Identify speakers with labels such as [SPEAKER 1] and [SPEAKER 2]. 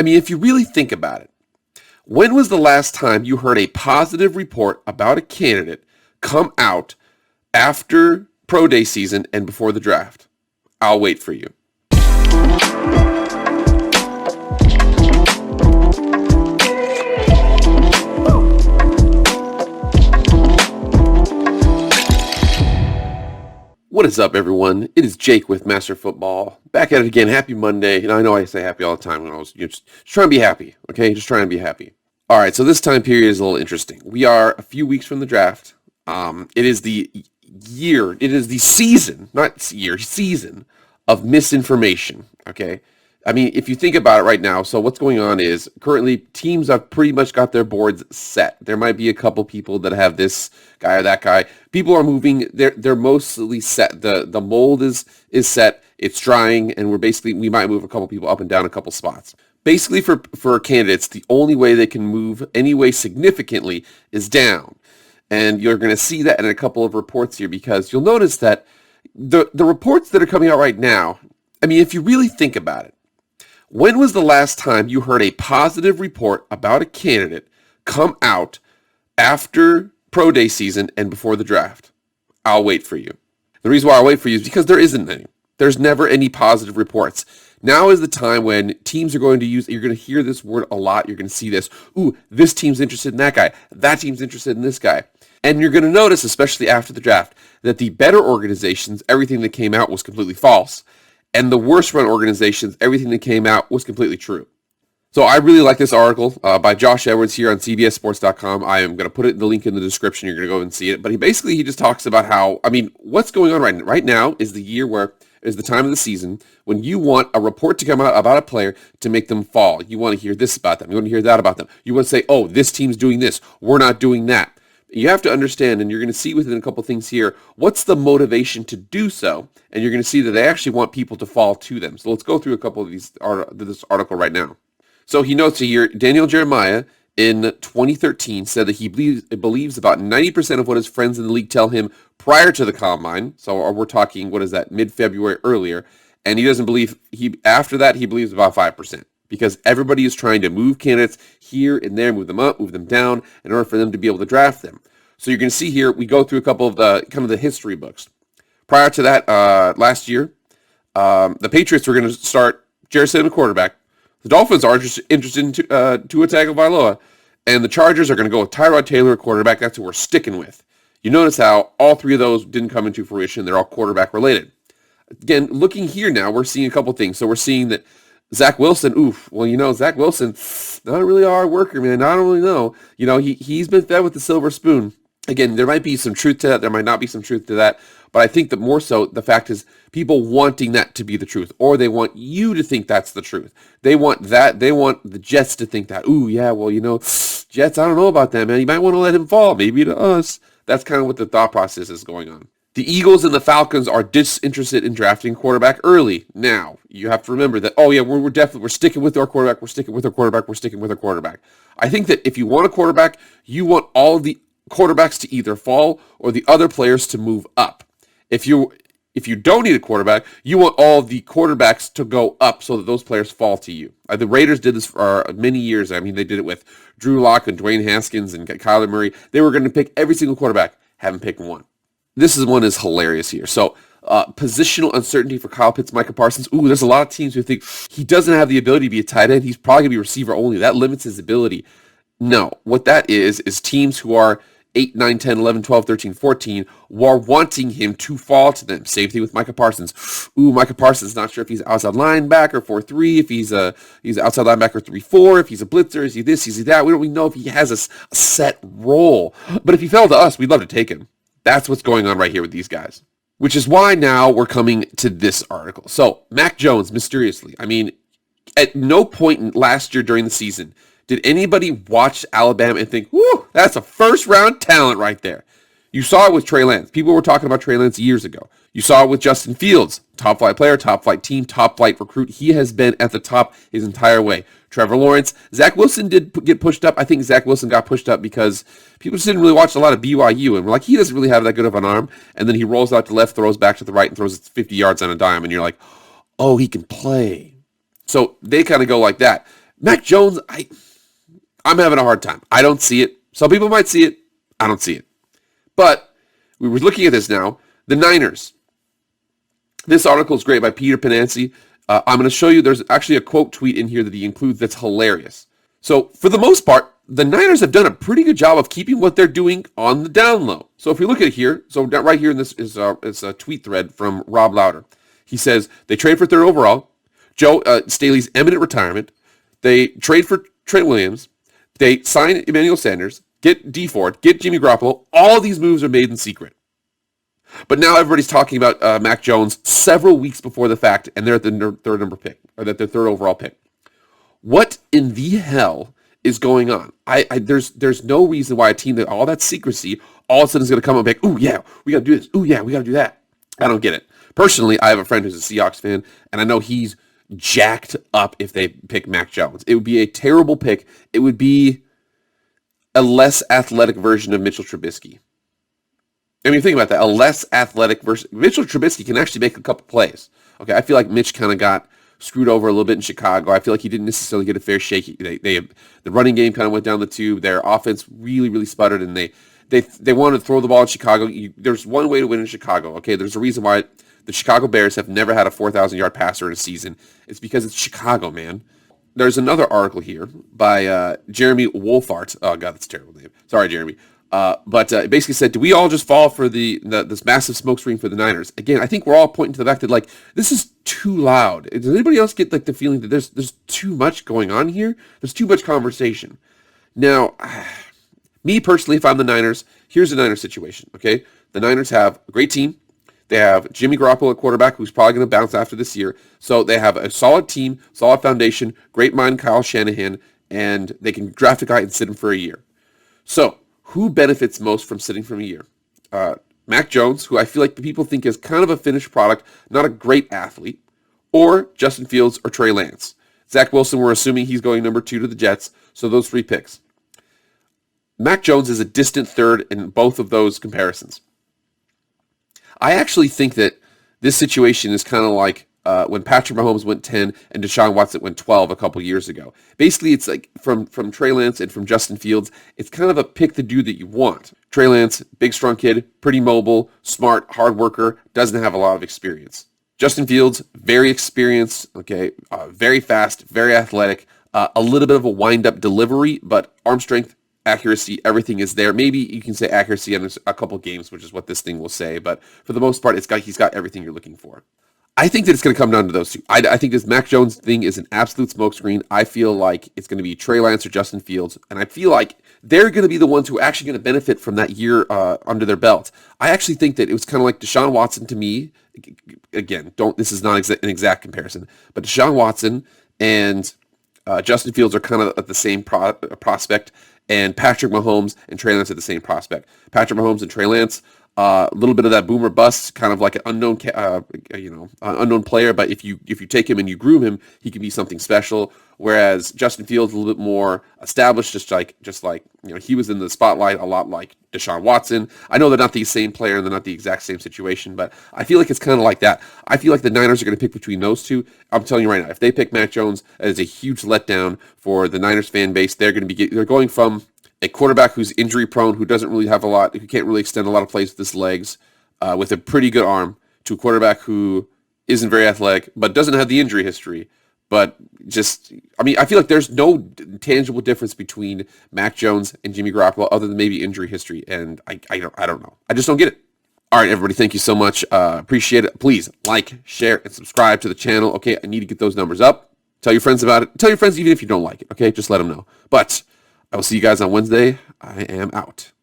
[SPEAKER 1] I mean, if you really think about it, when was the last time you heard a positive report about a candidate come out after pro day season and before the draft? I'll wait for you. What is up, everyone? It is Jake with Master Football. Back at it again. Happy Monday. And I know I say happy all the time when I was just trying to be happy, okay? Just trying to be happy. All right, so this time period is a little interesting. We are a few weeks from the draft. It is the season, not year, season of misinformation, okay? I mean, if you think about it right now, so what's going on is currently teams have pretty much got their boards set. There might be a couple people that have this guy or that guy. People are moving. They're mostly set. The mold is set. It's drying, and we might move a couple people up and down a couple spots. Basically, for candidates, the only way they can move any way significantly is down. And you're going to see that in a couple of reports here, because you'll notice that the reports that are coming out right now, I mean, if you really think about it, when was the last time you heard a positive report about a candidate come out after pro day season and before the draft? I'll wait for you. The reason why I'll wait for you is because there isn't any. There's never any positive reports. Now is the time when teams are going to you're going to hear this word a lot. You're going to see this. Ooh, this team's interested in that guy. That team's interested in this guy. And you're going to notice, especially after the draft, that the better organizations, everything that came out was completely false. And the worst run organizations, everything that came out was completely true. So I really like this article by Josh Edwards here on CBSSports.com. I am going to put it in the link in the description. You're going to go and see it. But he just talks about how, I mean, what's going on right now is the year where is the time of the season when you want a report to come out about a player to make them fall. You want to hear this about them. You want to hear that about them. You want to say, oh, this team's doing this. We're not doing that. You have to understand, and you're going to see within a couple things here, what's the motivation to do so? And you're going to see that they actually want people to fall to them. So let's go through a couple of this article right now. So he notes here, Daniel Jeremiah in 2013 said that he believes about 90% of what his friends in the league tell him prior to the combine. So we're talking, what is that, mid-February earlier. And he doesn't believe, after that, he believes about 5%. Because everybody is trying to move candidates here and there, move them up, move them down, in order for them to be able to draft them. So you're going to see here, we go through a couple of the history books. Prior to that, last year, the Patriots were going to start Jarrett Stidham, quarterback. The Dolphins are interested in Tua Tagovailoa, and the Chargers are going to go with Tyrod Taylor, quarterback. That's who we're sticking with. You notice how all three of those didn't come into fruition. They're all quarterback related. Again, looking here now, we're seeing a couple things. So we're seeing that Zach Wilson, Zach Wilson, not really a hard worker, man. I don't really know. He's been fed with the silver spoon. Again, there might be some truth to that. There might not be some truth to that. But I think that more so, the fact is people wanting that to be the truth, or they want you to think that's the truth. They want that. They want the Jets to think that. Ooh, yeah, well, Jets, I don't know about that, man. You might want to let him fall, maybe to us. That's kind of what the thought process is going on. The Eagles and the Falcons are disinterested in drafting quarterback early. Now, you have to remember that, we're sticking with our quarterback, we're sticking with our quarterback, we're sticking with our quarterback. I think that if you want a quarterback, you want all of the quarterbacks to either fall or the other players to move up. If you don't need a quarterback, you want all of the quarterbacks to go up so that those players fall to you. The Raiders did this for many years. I mean, they did it with Drew Lock and Dwayne Haskins and Kyler Murray. They were going to pick every single quarterback, haven't picked one. This one is hilarious here. So, positional uncertainty for Kyle Pitts, Micah Parsons. Ooh, there's a lot of teams who think he doesn't have the ability to be a tight end. He's probably going to be receiver only. That limits his ability. No, what that is teams who are 8, 9, 10, 11, 12, 13, 14 are wanting him to fall to them. Same thing with Micah Parsons. Ooh, Micah Parsons, not sure if he's outside linebacker 4-3, if he's outside linebacker 3-4, if he's a blitzer, is he this, is he that. We don't really know if he has a set role. But if he fell to us, we'd love to take him. That's what's going on right here with these guys. Which is why now we're coming to this article. So, Mac Jones, mysteriously. I mean, at no point last year during the season did anybody watch Alabama and think, whoo, that's a first-round talent right there. You saw it with Trey Lance. People were talking about Trey Lance years ago. You saw it with Justin Fields. Top-flight player, top-flight team, top-flight recruit. He has been at the top his entire way. Trevor Lawrence. Zach Wilson did get pushed up. I think Zach Wilson got pushed up because people just didn't really watch a lot of BYU. And we're like, he doesn't really have that good of an arm. And then he rolls out to left, throws back to the right, and throws it 50 yards on a dime. And you're like, oh, he can play. So they kind of go like that. Mac Jones, I'm having a hard time. I don't see it. Some people might see it. I don't see it. But we were looking at this now. The Niners. This article is great by Peter Pananzi. I'm going to show you, there's actually a quote tweet in here that he includes that's hilarious. So for the most part, the Niners have done a pretty good job of keeping what they're doing on the down low. So if you look at it here, so right here in this is a tweet thread from Rob Lauder. He says they trade for third overall, Joe Staley's imminent retirement. They trade for Trent Williams. They sign Emmanuel Sanders, get Dee Ford, get Jimmy Garoppolo. All these moves are made in secret. But now everybody's talking about Mac Jones several weeks before the fact, and they're at the third number pick, or that their third overall pick. What in the hell is going on? There's no reason why a team that all that secrecy all of a sudden is going to come up and be like, ooh, yeah, we got to do this. Ooh, yeah, we got to do that. I don't get it. Personally, I have a friend who's a Seahawks fan, and I know he's jacked up if they pick Mac Jones. It would be a terrible pick. It would be a less athletic version of Mitchell Trubisky. I mean, think about that. A less athletic version. Mitchell Trubisky can actually make a couple plays. Okay, I feel like Mitch kind of got screwed over a little bit in Chicago. I feel like he didn't necessarily get a fair shake. The running game kind of went down the tube. Their offense really, really sputtered, and they wanted to throw the ball in Chicago. There's one way to win in Chicago. Okay, there's a reason why the Chicago Bears have never had a 4,000-yard passer in a season. It's because it's Chicago, man. There's another article here by Jeremy Wolfart. Oh, God, that's a terrible name. Sorry, Jeremy. But it basically said, do we all just fall for this massive smokescreen for the Niners? Again, I think we're all pointing to the fact that, like, this is too loud. Does anybody else get, like, the feeling that there's too much going on here? There's too much conversation. Now, me personally, if I'm the Niners, here's the Niners situation, okay? The Niners have a great team. They have Jimmy Garoppolo at quarterback, who's probably going to bounce after this year. So they have a solid team, solid foundation, great mind Kyle Shanahan, and they can draft a guy and sit him for a year. So who benefits most from sitting from a year? Mac Jones, who I feel like the people think is kind of a finished product, not a great athlete, or Justin Fields or Trey Lance. Zach Wilson, we're assuming he's going number 2 to the Jets, so those 3 picks. Mac Jones is a distant third in both of those comparisons. I actually think that this situation is kind of like when Patrick Mahomes went 10 and Deshaun Watson went 12 a couple years ago. Basically, it's like from Trey Lance and from Justin Fields, it's kind of a pick the dude that you want. Trey Lance, big, strong kid, pretty mobile, smart, hard worker, doesn't have a lot of experience. Justin Fields, very experienced, okay, very fast, very athletic, a little bit of a wind-up delivery, but arm strength, accuracy, everything is there. Maybe you can say accuracy on a couple games, which is what this thing will say, but for the most part, he's got everything you're looking for. I think that it's going to come down to those two. I think this Mac Jones thing is an absolute smokescreen. I feel like it's going to be Trey Lance or Justin Fields, and I feel like they're going to be the ones who are actually going to benefit from that year under their belt. I actually think that it was kind of like Deshaun Watson to me. Again, this is not an exact comparison, but Deshaun Watson and Justin Fields are kind of at the same prospect, and Patrick Mahomes and Trey Lance at the same prospect. Patrick Mahomes and Trey Lance, a little bit of that boomer bust, kind of like an unknown, unknown player. But if you take him and you groom him, he can be something special. Whereas Justin Fields a little bit more established, just like he was in the spotlight a lot like Deshaun Watson. I know they're not the same player and they're not the exact same situation, but I feel like it's kind of like that. I feel like the Niners are going to pick between those two. I'm telling you right now, if they pick Mac Jones, that is a huge letdown for the Niners fan base. They're going from a quarterback who's injury prone, who doesn't really have a lot, who can't really extend a lot of plays with his legs, with a pretty good arm, to a quarterback who isn't very athletic, but doesn't have the injury history. But I feel like there's no tangible difference between Mac Jones and Jimmy Garoppolo other than maybe injury history. And I don't know. I just don't get it. All right, everybody, thank you so much. Appreciate it. Please like, share, and subscribe to the channel. Okay, I need to get those numbers up. Tell your friends about it. Tell your friends even if you don't like it. Okay, just let them know. But I will see you guys on Wednesday. I am out.